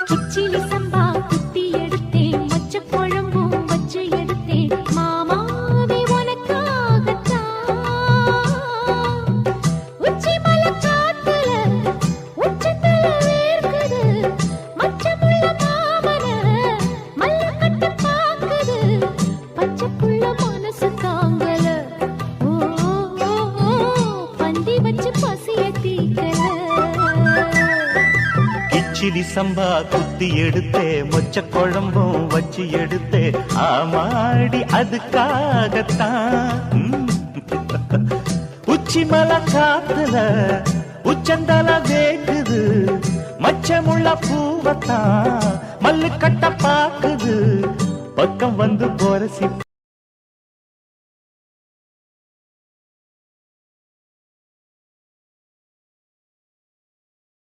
கிச்சிலி சம்பா குத்தி எடுத்தேன், மொச்ச குழம்பும் வச்சு எடுத்தேன், மாமாவே உனக்காகத்தான். உச்சி மலை காத்துல உச்சத்துல வேர்க்குது, மச்சமுள்ள மாமன மல்லக்கட்ட பாக்குது, பச்சைப்புள்ள மனசு தாங்கல. ஓ ஓ, ஓ, பந்தி வச்சு பசிய தீக்கல. கிச்சிலி சம்பா குத்தி எடுத்தே, மொச்ச குழம்பும் வச்சு எடுத்தே, ஆமாடி அதுக்காகத்தான். உச்சி மலை காத்துல உச்சந்தல வேக்குது, மச்சமுள்ள பூவத்தான் மல்லு கட்ட பாக்குது, பக்கம் வந்து போரசி